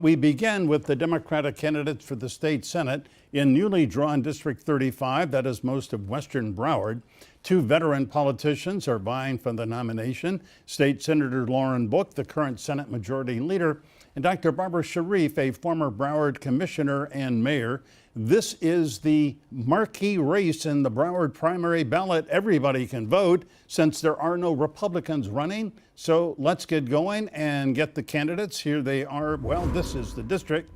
We begin with the Democratic candidates for the state Senate in newly drawn District 35, that is most of western Broward. Two veteran politicians are vying for the nomination. State Senator Lauren Book, the current Senate Majority Leader, and Dr. Barbara Sharief, a former Broward Commissioner and Mayor. This is the marquee race in the Broward primary ballot. Everybody can vote since there are no Republicans running. So let's get going and get the candidates. Here they are. Well, this is the district.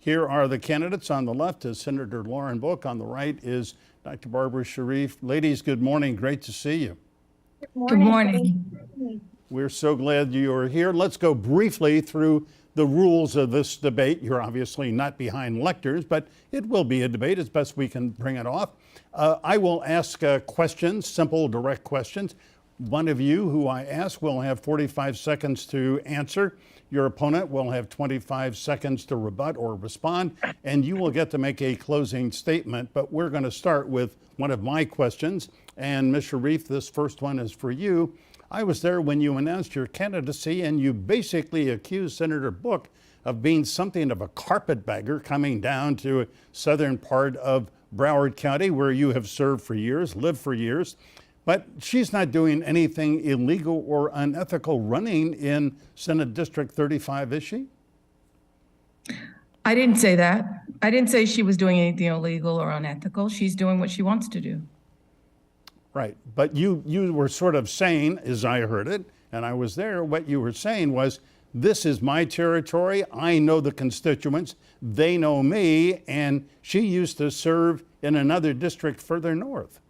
Here are the candidates. On the left is Senator Lauren Book. On the right is Dr. Barbara Sharief. Ladies, good morning. Great to see you. Good morning. We're so glad you are here. Let's go briefly through the rules of this debate. You're obviously not behind lecters, but it will be a debate as best we can bring it off. I will ask questions, simple, direct questions. One of you who I ask will have 45 seconds to answer. Your opponent will have 25 seconds to rebut or respond, and you will get to make a closing statement. But we're going to start with one of my questions. And Ms. Sharief, this first one is for you. I was there when you announced your candidacy, and you basically accused Senator Book of being something of a carpetbagger coming down to a southern part of Broward County, where you have served for years, lived for years. But she's not doing anything illegal or unethical running in Senate District 35, is she? I didn't say that. I didn't say she was doing anything illegal or unethical. She's doing what she wants to do. Right. But you were sort of saying, as I heard it, and I was there, what you were saying was, this is my territory. I know the constituents. They know me. And she used to serve in another district further north.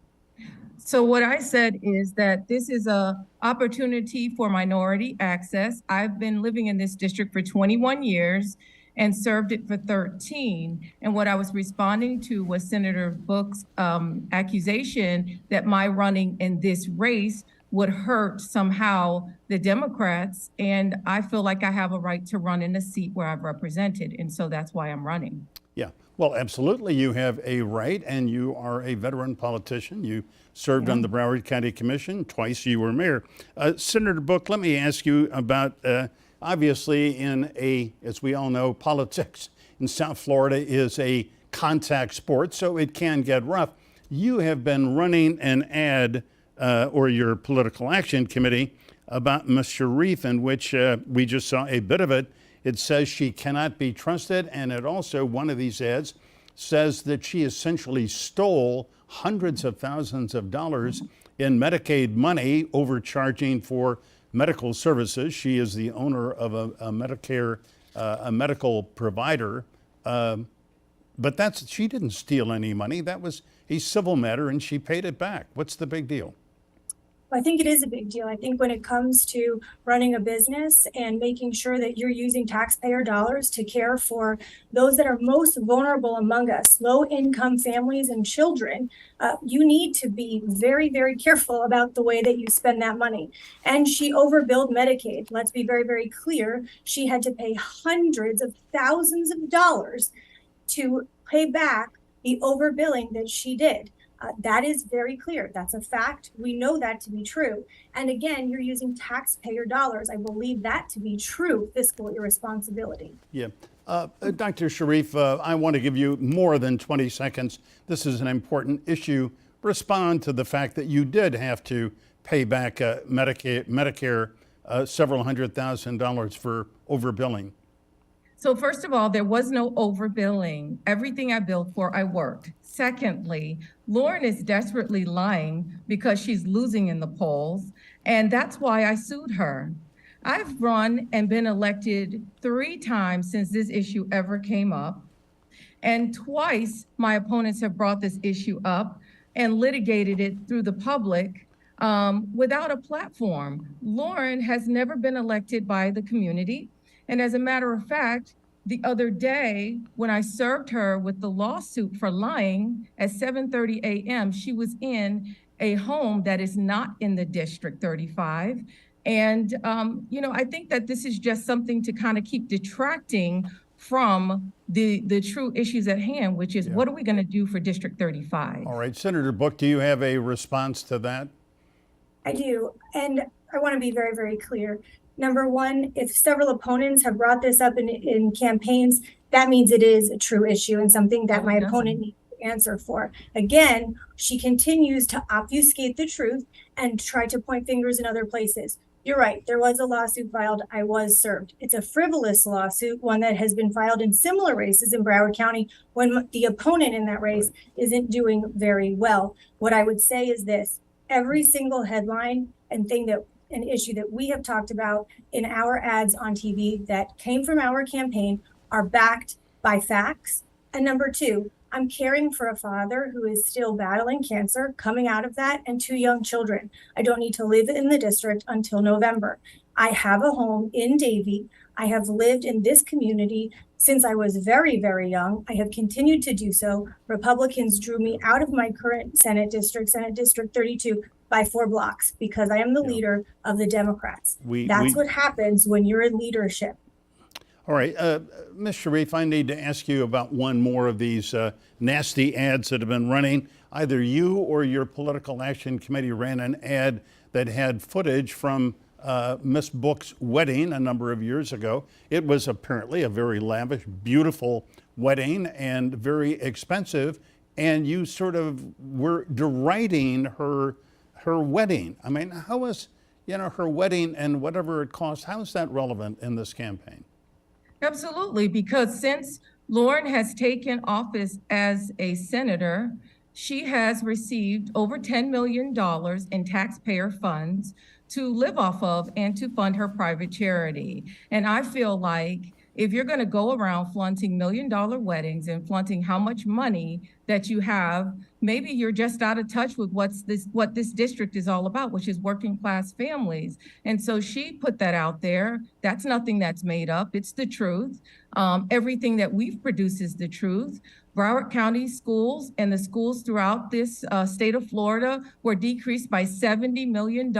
So what I said is that this is an opportunity for minority access. I've been living in this district for 21 years and served it for 13. And what I was responding to was Senator Book's accusation that my running in this race would hurt somehow the Democrats. And I feel like I have a right to run in a seat where I've represented. And so that's why I'm running. Yeah, well, absolutely. You have a right, and you are a veteran politician. You served on the Broward County Commission. Twice you were mayor. Senator Book, let me ask you about, obviously, as we all know, politics in South Florida is a contact sport, so it can get rough. You have been running an ad, or your political action committee, about Ms. Sharief, in which we just saw a bit of it. It says she cannot be trusted, and it also, one of these ads, says that she essentially stole hundreds of thousands of dollars in Medicaid money, overcharging for medical services. She is the owner of a medical provider. But she didn't steal any money. That was a civil matter, and she paid it back. What's the big deal? I think it is a big deal. I think when it comes to running a business and making sure that you're using taxpayer dollars to care for those that are most vulnerable among us, low-income families and children, you need to be very, very careful about the way that you spend that money. And she overbilled Medicaid. Let's be very, very clear. She had to pay hundreds of thousands of dollars to pay back the overbilling that she did. That is very clear. That's a fact. We know that to be true. And again, you're using taxpayer dollars. I believe that to be true fiscal irresponsibility. Yeah. Dr. Sharief, I want to give you more than 20 seconds. This is an important issue. Respond to the fact that you did have to pay back Medicare several $100,000 for overbilling. So first of all, there was no overbilling. Everything I billed for, I worked. Secondly, Lauren is desperately lying because she's losing in the polls, and that's why I sued her. I've run and been elected 3 times since this issue ever came up, and twice my opponents have brought this issue up and litigated it through the public without a platform. Lauren has never been elected by the community. And as a matter of fact, the other day, when I served her with the lawsuit for lying at 7:30 a.m., she was in a home that is not in the District 35. And, I think that this is just something to kind of keep detracting from the true issues at hand, which is what are we going to do for District 35? All right. Senator Book, do you have a response to that? I do. And I want to be very, very clear. Number one, if several opponents have brought this up in campaigns, that means it is a true issue and something that No, my it doesn't. opponent needs to answer for. Again, she continues to obfuscate the truth and try to point fingers in other places. You're right, there was a lawsuit filed. I was served. It's a frivolous lawsuit, one that has been filed in similar races in Broward County when the opponent in that race isn't doing very well. What I would say is this: every single headline and an issue that we have talked about in our ads on TV that came from our campaign are backed by facts. And number two, I'm caring for a father who is still battling cancer, coming out of that, and two young children. I don't need to live in the district until November. I have a home in Davie. I have lived in this community since I was very, very young. I have continued to do so. Republicans drew me out of my current Senate District 32, by 4 blocks because I am the leader of the Democrats. That's what happens when you're in leadership. All right, Ms. Sharief, I need to ask you about one more of these nasty ads that have been running. Either you or your political action committee ran an ad that had footage from Miss Book's wedding a number of years ago. It was apparently a very lavish, beautiful wedding and very expensive, and you sort of were deriding her wedding. I mean, how is, her wedding and whatever it cost, how is that relevant in this campaign? Absolutely, because since Lauren has taken office as a senator, she has received over $10 million in taxpayer funds to live off of and to fund her private charity. And I feel like if you're going to go around flaunting $1 million weddings and flaunting how much money that you have, maybe you're just out of touch with what this district is all about, which is working class families. And so she put that out there. That's nothing that's made up. It's the truth. Everything that we've produced is the truth. Broward County schools and the schools throughout this state of Florida were decreased by $70 million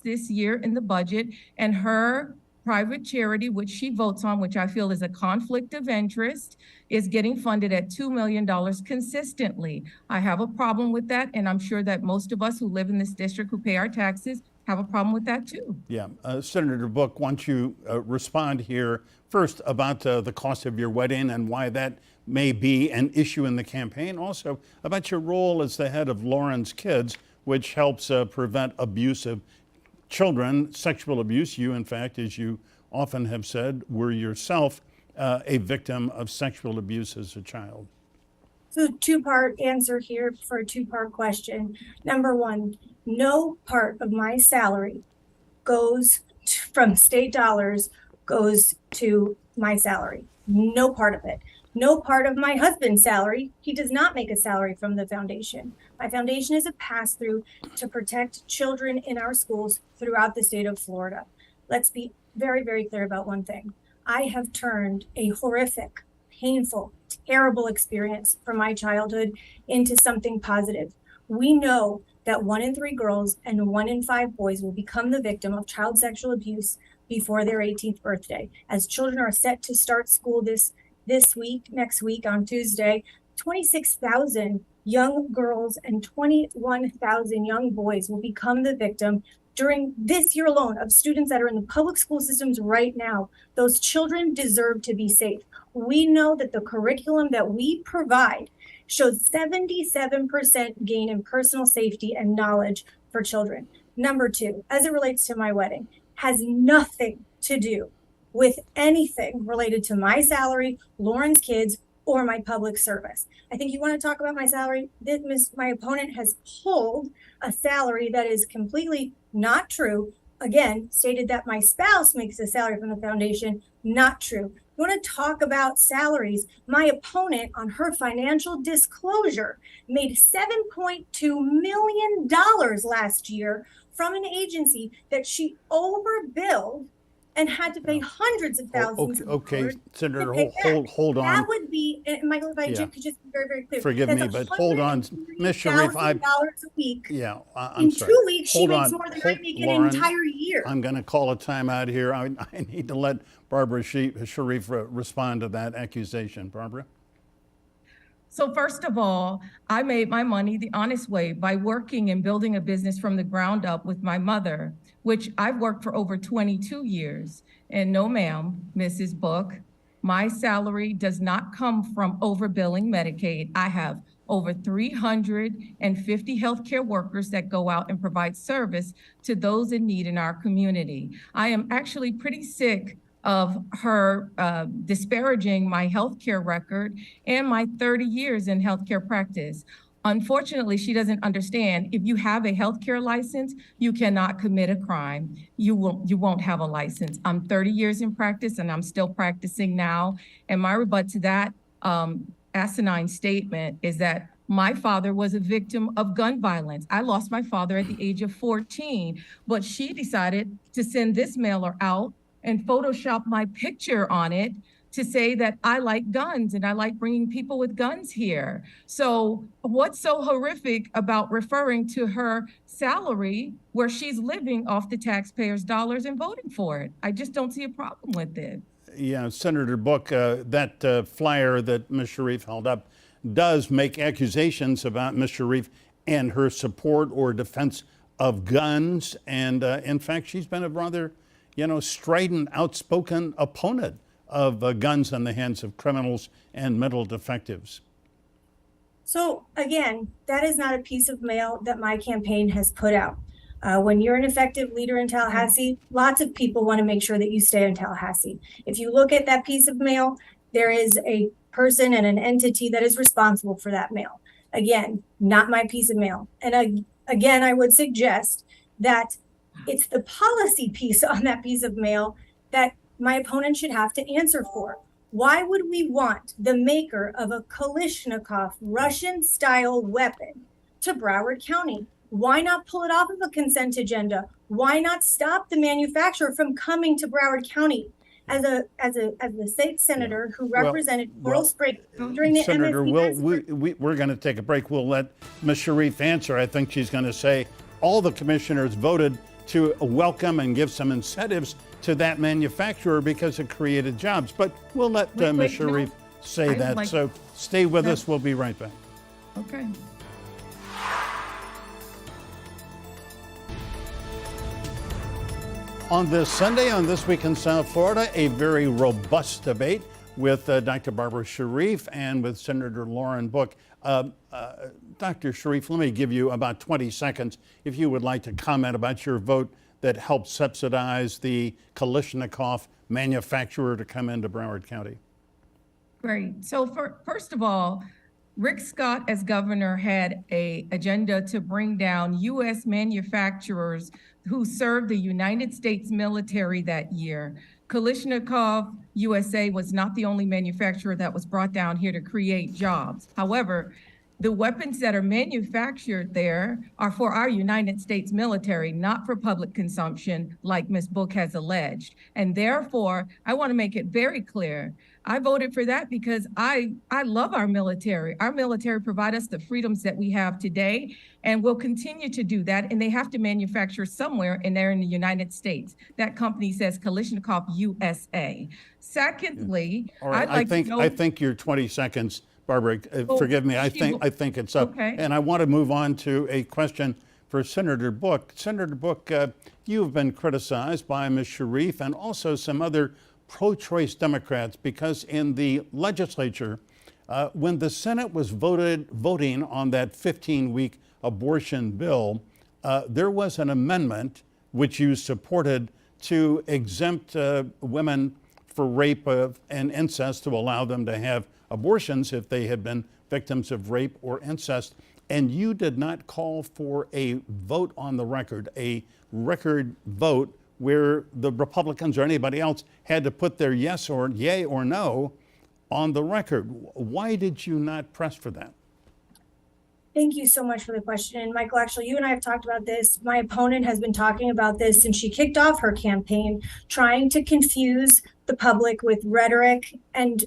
this year in the budget, and her private charity, which she votes on, which I feel is a conflict of interest, is getting funded at $2 million consistently. I have a problem with that, and I'm sure that most of us who live in this district who pay our taxes have a problem with that too. Yeah, Senator Book, why don't you respond here first about the cost of your wedding and why that may be an issue in the campaign, also about your role as the head of Lauren's Kids, which helps prevent abusive children, sexual abuse. You, in fact, as you often have said, were yourself a victim of sexual abuse as a child. So two-part answer here for a two-part question. Number one, no part of my salary from state dollars goes to my salary. No part of it. No part of my husband's salary. He does not make a salary from the foundation. My foundation is a pass-through to protect children in our schools throughout the state of Florida. Let's be very, very clear about one thing. I have turned a horrific, painful, terrible experience from my childhood into something positive. We know that 1 in 3 girls and 1 in 5 boys will become the victim of child sexual abuse before their 18th birthday. As children are set to start school next week on Tuesday, 26,000 young girls and 21,000 young boys will become the victim during this year alone of students that are in the public school systems right now. Those children deserve to be safe. We know that the curriculum that we provide shows 77% gain in personal safety and knowledge for children. Number two, as it relates to my wedding, has nothing to do with anything related to my salary, Lauren's Kids, or my public service. I think you want to talk about my salary. My opponent has pulled a salary that is completely not true. Again, stated that my spouse makes a salary from the foundation. Not true. You want to talk about salaries? My opponent on her financial disclosure made $7.2 million last year from an agency that she overbilled and had to pay hundreds of thousands. Okay, Senator, hold on. That would be, Michael, if I could just be very, very clear. Forgive me, but hold on, Ms. Sharief. $103,000 a week. Yeah, I'm in sorry. 2 weeks, she makes more than I make in an entire year. I'm going to call a timeout here. I need to let Barbara Sharief respond to that accusation. Barbara? So first of all, I made my money the honest way by working and building a business from the ground up with my mother, which I've worked for over 22 years. And no, ma'am, Mrs. Book, my salary does not come from overbilling Medicaid. I have over 350 healthcare workers that go out and provide service to those in need in our community. I am actually pretty sick of her disparaging my healthcare record and my 30 years in healthcare practice. Unfortunately, she doesn't understand if you have a healthcare license, you cannot commit a crime. You won't have a license. I'm 30 years in practice and I'm still practicing now. And my rebut to that asinine statement is that my father was a victim of gun violence. I lost my father at the age of 14, but she decided to send this mailer out and Photoshop my picture on it to say that I like guns and I like bringing people with guns here. So what's so horrific about referring to her salary where she's living off the taxpayers' dollars and voting for it? I just don't see a problem with it. Yeah, Senator Book, that flyer that Ms. Sharief held up does make accusations about Ms. Sharief and her support or defense of guns. And in fact, she's been a rather, strident, outspoken opponent of guns in the hands of criminals and mental defectives. So again, that is not a piece of mail that my campaign has put out. When you're an effective leader in Tallahassee, lots of people want to make sure that you stay in Tallahassee. If you look at that piece of mail, there is a person and an entity that is responsible for that mail. Again, not my piece of mail. And again, I would suggest that it's the policy piece on that piece of mail that my opponent should have to answer for. Why would we want the maker of a Kalashnikov Russian-style weapon to Broward County? Why not pull it off of a consent agenda? Why not stop the manufacturer from coming to Broward County? As the state senator who represented Coral Springs during the Senator, MSC we're going to take a break. We'll let Ms. Sharief answer. I think she's going to say all the commissioners voted to welcome and give some incentives to that manufacturer because it created jobs. But we'll let Ms. Sharief say that. So stay with us. We'll be right back. Okay. On this Sunday, on This Week in South Florida, a very robust debate with Dr. Barbara Sharief and with Senator Lauren Book. Dr. Sharief, let me give you about 20 seconds if you would like to comment about your vote that helped subsidize the Kalashnikov manufacturer to come into Broward County. Great. So first of all, Rick Scott as governor had an agenda to bring down U.S. manufacturers who served the United States military that year. Kalashnikov USA was not the only manufacturer that was brought down here to create jobs. However, the weapons that are manufactured there are for our United States military, not for public consumption, like Ms. Book has alleged. And therefore, I want to make it very clear. I voted for that because I love our military. Our military provide us the freedoms that we have today, and will continue to do that. And they have to manufacture somewhere, and they're in the United States. That company says Kalashnikov USA. Secondly, all right, I think your 20 seconds. Barbara, forgive me. I think it's up. Okay. And I want to move on to a question for Senator Book. Senator Book, you have been criticized by Ms. Sharief and also some other pro-choice Democrats because in the legislature, when the Senate was voting on that 15-week abortion bill, there was an amendment which you supported to exempt women for rape and incest, to allow them to have abortions if they had been victims of rape or incest. And you did not call for a vote on the record, a record vote where the Republicans or anybody else had to put their yes or yay or no on the record. Why did you not press for that? Thank you so much for the question. And Michael, actually, you and I have talked about this. My opponent has been talking about this since she kicked off her campaign, trying to confuse the public with rhetoric and,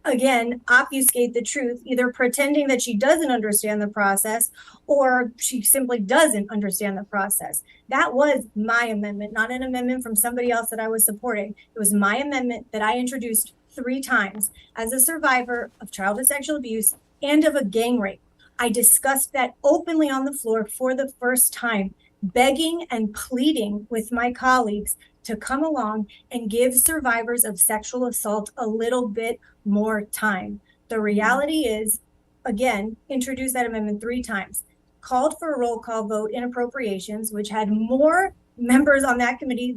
again, obfuscate the truth, either pretending that she doesn't understand the process or she simply doesn't understand the process. That was my amendment, not an amendment from somebody else that I was supporting. It was my amendment that I introduced 3 times as a survivor of childhood sexual abuse and of a gang rape. I discussed that openly on the floor for the first time, begging and pleading with my colleagues to come along and give survivors of sexual assault a little bit more time. The reality is, again, introduced that amendment 3 times, called for a roll call vote in appropriations, which had more members on that committee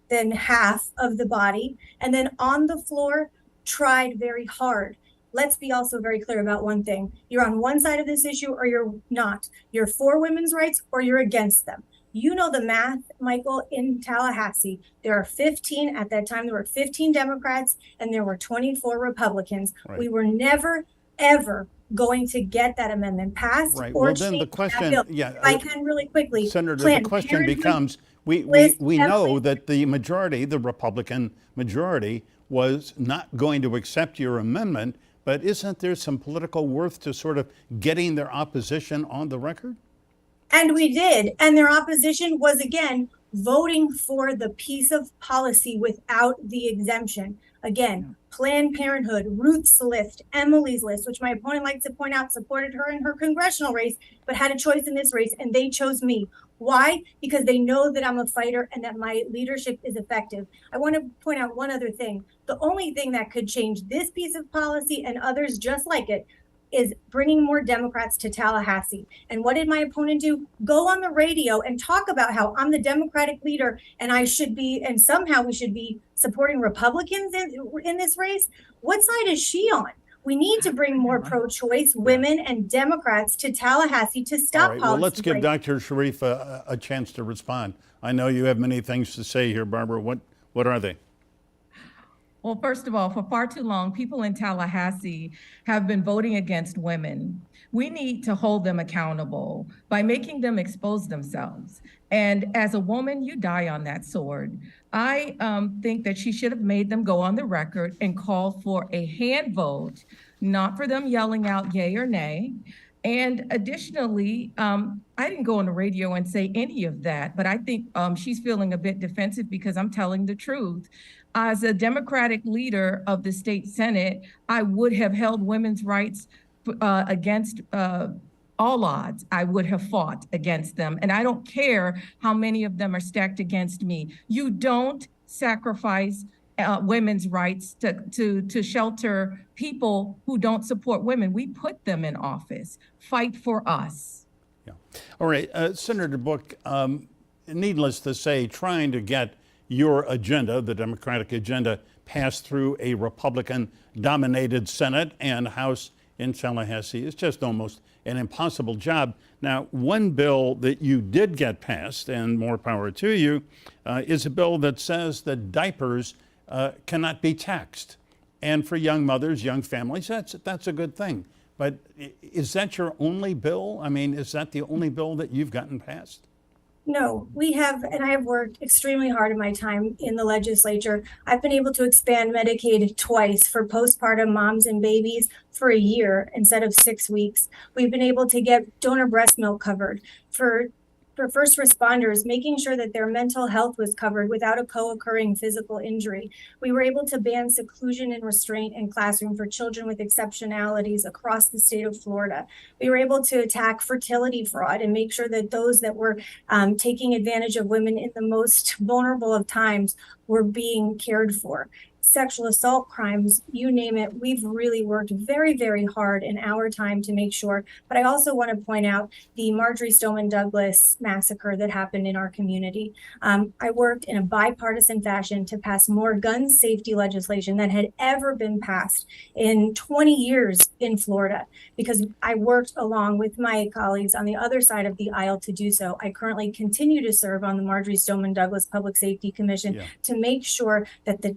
than half of the body, and then on the floor tried very hard. Let's be also very clear about one thing. You're on one side of this issue or you're not. You're for women's rights or you're against them. You know the math, Michael, in Tallahassee. There are 15, at that time, there were 15 Democrats and there were 24 Republicans. Right. We were never, ever going to get that amendment passed Right. or Well, then the changed that question, bill. yeah, If I can really quickly. Senator, the Planned question Parenthood becomes, we lists know every- that the majority, the Republican majority, was not going to accept your amendment, but isn't there some political worth to sort of getting their opposition on the record? And we did. And their opposition was, again, voting for the piece of policy without the exemption. Again, Planned Parenthood, Ruth's List, Emily's List, which my opponent likes to point out supported her in her congressional race, but had a choice in this race, and they chose me. Why? Because they know that I'm a fighter and that my leadership is effective. I want to point out one other thing. The only thing that could change this piece of policy and others just like it is bringing more Democrats to Tallahassee. And what did my opponent do? Go on the radio and talk about how I'm the Democratic leader and I should be, and somehow we should be supporting Republicans in this race. What side is she on? We need to bring more pro-choice women and Democrats to Tallahassee to stop All right, well, policy let's give like Dr. Sharief a chance to respond. I know you have many things to say here, Barbara. What are they? Well, first of all, for far too long, people in Tallahassee have been voting against women. We need to hold them accountable by making them expose themselves. And as a woman, you die on that sword. I think that she should have made them go on the record and call for a hand vote, not for them yelling out yay or nay. And additionally, I didn't go on the radio and say any of that, but I think she's feeling a bit defensive because I'm telling the truth. As a Democratic leader of the state Senate, I would have held women's rights against all odds. I would have fought against them. And I don't care how many of them are stacked against me. You don't sacrifice women's rights to shelter people who don't support women. We put them in office. Fight for us. Yeah. All right, Senator Book, needless to say, trying to get your agenda, the Democratic agenda, passed through a Republican-dominated Senate and House in Tallahassee is just almost an impossible job. Now, one bill that you did get passed, and more power to you, is a bill that says that diapers cannot be taxed. And for young mothers, young families, that's a good thing. But is that your only bill? I mean, is that the only bill that you've gotten passed? No, we have, and I have worked extremely hard in my time in the legislature. I've been able to expand Medicaid twice for postpartum moms and babies for a year instead of 6 weeks. We've been able to get donor breast milk covered for first responders, making sure that their mental health was covered without a co-occurring physical injury. We were able to ban seclusion and restraint in classroom for children with exceptionalities across the state of Florida. We were able to attack fertility fraud and make sure that those that were taking advantage of women in the most vulnerable of times were being cared for. Sexual assault crimes, you name it, we've really worked very, very hard in our time to make sure. But I also want to point out the Marjorie Stoneman Douglas massacre that happened in our community. I worked in a bipartisan fashion to pass more gun safety legislation than had ever been passed in 20 years in Florida, because I worked along with my colleagues on the other side of the aisle to do so. I currently continue to serve on the Marjorie Stoneman Douglas Public Safety Commission to make sure that the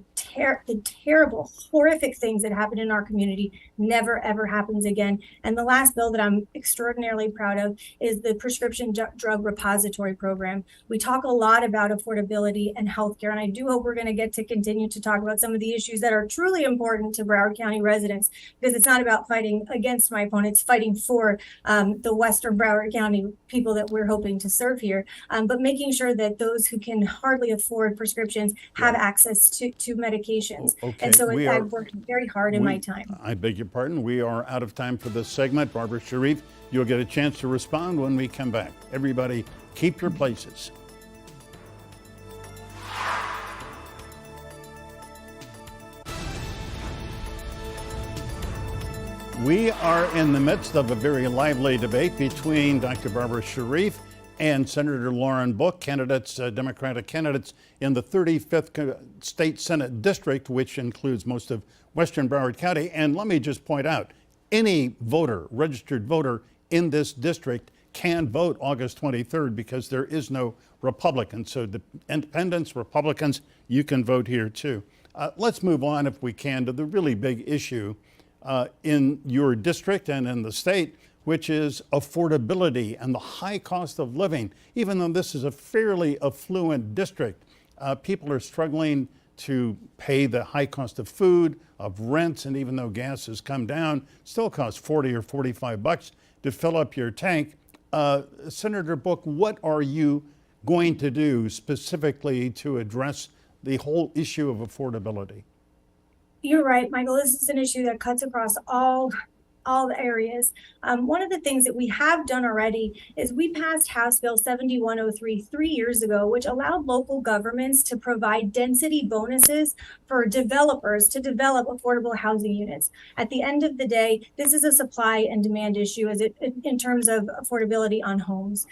terrible, horrific things that happen in our community never, ever happens again. And the last bill that I'm extraordinarily proud of is the prescription drug repository program. We talk a lot about affordability and healthcare, and I do hope we're going to get to continue to talk about some of the issues that are truly important to Broward County residents, because it's not about fighting against my opponents, fighting for the Western Broward County people that we're hoping to serve here, but making sure that those who can hardly afford prescriptions have access to medication accusations. Okay, And so we I've are- worked very hard in my time. I beg your pardon. We are out of time for this segment. Barbara Sharief, you'll get a chance to respond when we come back. Everybody, keep your places. We are in the midst of a very lively debate between Dr. Barbara Sharief and Senator Lauren Book, candidates, Democratic candidates in the 35th State Senate District, which includes most of Western Broward County. And let me just point out, any voter, registered voter in this district can vote August 23rd because there is no Republican. So the independents, Republicans, you can vote here too. Let's move on, if we can, to the really big issue in your district and in the state, which is affordability and the high cost of living. Even though this is a fairly affluent district, people are struggling to pay the high cost of food, of rents, and even though gas has come down, still costs 40 or 45 bucks to fill up your tank. Senator Book, what are you going to do specifically to address the whole issue of affordability? You're right, Michael. This is an issue that cuts across all the areas. One of the things that we have done already is we passed House Bill 7103 3 years ago, which allowed local governments to provide density bonuses for developers to develop affordable housing units. At the end of the day, this is a supply and demand issue in terms of affordability on homes.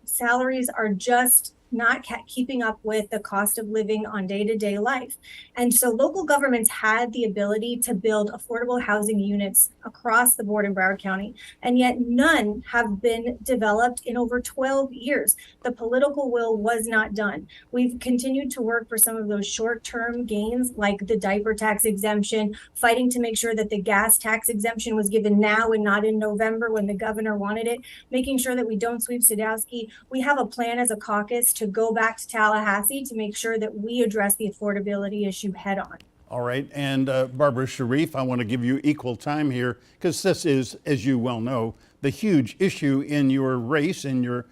Salaries are just not keeping up with the cost of living on day-to-day life. And so local governments had the ability to build affordable housing units across the board in Broward County, and yet none have been developed in over 12 years. The political will was not done. We've continued to work for some of those short-term gains, like the diaper tax exemption, fighting to make sure that the gas tax exemption was given now and not in November when the governor wanted it, making sure that we don't sweep Sadowski. We have a plan as a caucus to go back to Tallahassee to make sure that we address the affordability issue head on. All right, and Barbara Sharief, I want to give you equal time here because this is, as you well know, the huge issue in your race, in your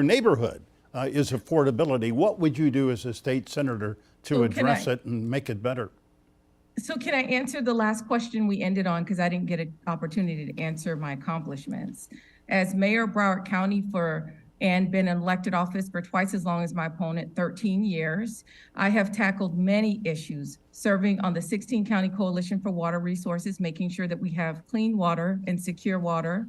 neighborhood, is affordability. What would you do as a state senator to address it and make it better? So can I answer the last question we ended on, because I didn't get an opportunity to answer my accomplishments. As mayor of Broward County and been in elected office for twice as long as my opponent, 13 years. I have tackled many issues, serving on the 16 County Coalition for Water Resources, making sure that we have clean water and secure water,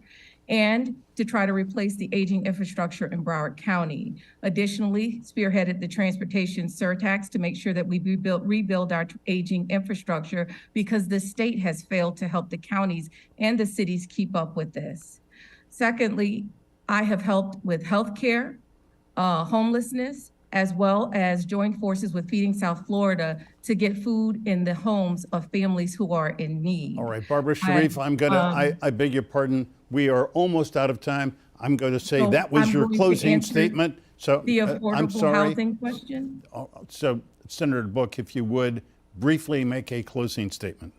and to try to replace the aging infrastructure in Broward County. Additionally, spearheaded the transportation surtax to make sure that we rebuild our aging infrastructure because the state has failed to help the counties and the cities keep up with this. Secondly, I have helped with healthcare, homelessness, as well as joined forces with Feeding South Florida to get food in the homes of families who are in need. All right, Barbara Sharief, I beg your pardon. We are almost out of time. I'm going to say that was your closing statement. So the I'm affordable sorry. housing question. So Senator Book, if you would briefly make a closing statement.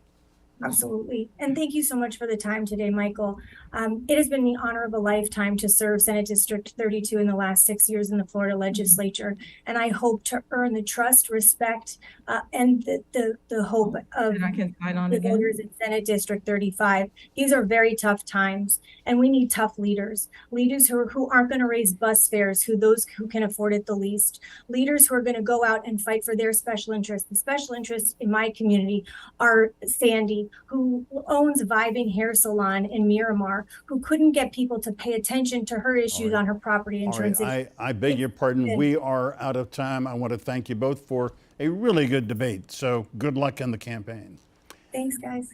Absolutely. And thank you so much for the time today, Michael. It has been the honor of a lifetime to serve Senate District 32 in the last 6 years in the Florida legislature. And I hope to earn the trust, respect, and the hope of the voters in Senate District 35. These are very tough times, and we need tough leaders who aren't going to raise bus fares, those who can afford it the least, leaders who are going to go out and fight for their special interests. The special interests in my community are Sandy, who owns Vying Hair Salon in Miramar, who couldn't get people to pay attention to her issues on her property insurance. I beg your pardon. We are out of time. I want to thank you both for a really good debate. So good luck in the campaign. Thanks, guys.